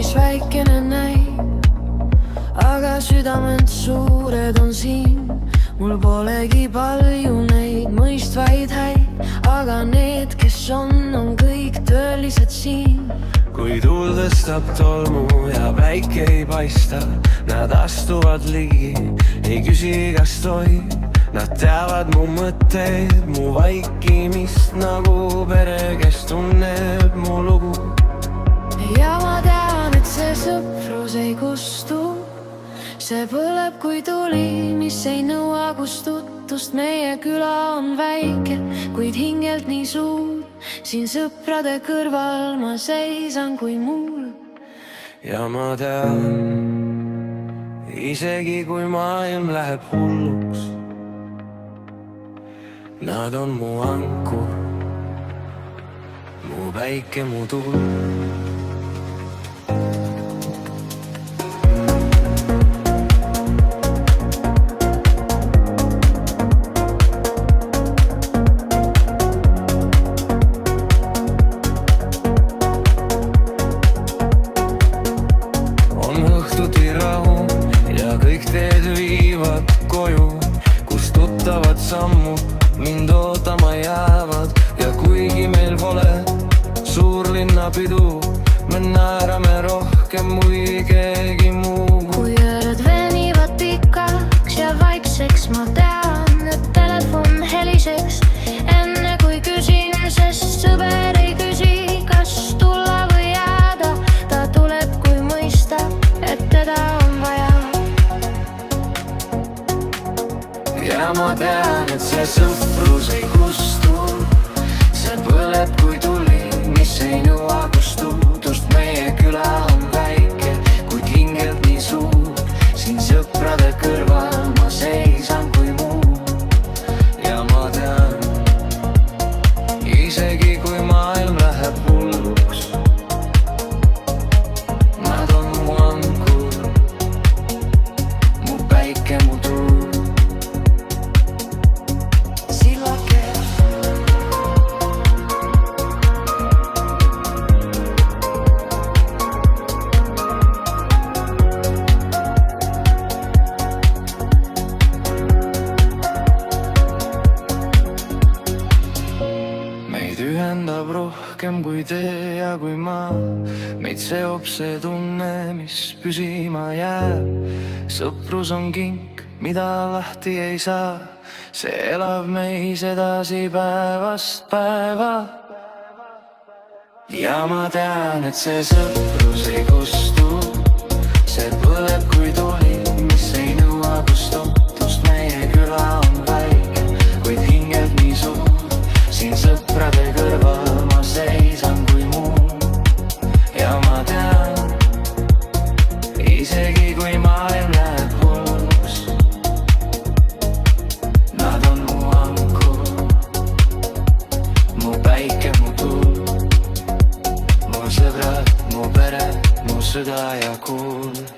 mis väikene näib, aga südamend suured on siin. Mul polegi palju neid mõistvaid häid, aga need, kes on kõik tõelised siin. kui tuul tõstab tolmu ja päike ei paista, nad astuvad ligi, ei küsi, kas tohib. Nad teavad mu mõtteid, mu vaikimist nagu pere, kes tunneb mu lugu. Ja ma tean, et see sõprus ei kustu. See põleb kui tuli, mis ei nõua kustutust. Meie küla on väike, kuid hingelt nii suur. Siin sõprade kõrval ma seisan kui mul. Ja ma tean, isegi kui maailm läheb hulluks, nad on mu ankur, mu päike, mu tuul. Õhtuti rahu ja kõik teed viivad koju, kus tuttavad sammud mind ootama jäävad. Ja kuigi meil pole suurlinnapidu, me naerame rohkem kui keegi muu. Kui ööd venivad pikaks ja vaikseks, ma tean, et telefon heliseks enne kui küsin, sest sõber ei küsi, kas tulla või jääda. Ta tuleb, kui mõistab, et teda on vaja. Ja ma tean, et see sõprus ei kustu. See põleb kui tuli, mis ei nõua kustutust. Meie küla on väike, kuid hingelt nii suur. Siin sõprade kõrval ma seisan kui muu. Ja ma tean, isegi kui maailm läheb hulluks, nad on mu ankur, mu päike, mu tuul. Meid ühendab rohkem kui tee ja kui maa. Meid seob see tunne, mis püsima jääb. Sõprus on kink, mida lahti ei saa. See elab meis edasi päevast päeva. Ja ma tean, et see sõprus ei kustu. See põleb kui tuli, mis ei nõua kustutust. Meie küla on väike, kuid hingelt nii suur. Siin sõprade kõrval ma seisan kui muu. Ja ma tean, isegi kui maailm läheb hulluks, nad on mu ankur, mu päike, mu tuul. Mu sõbrad, mu pere, mu süda ja kuul.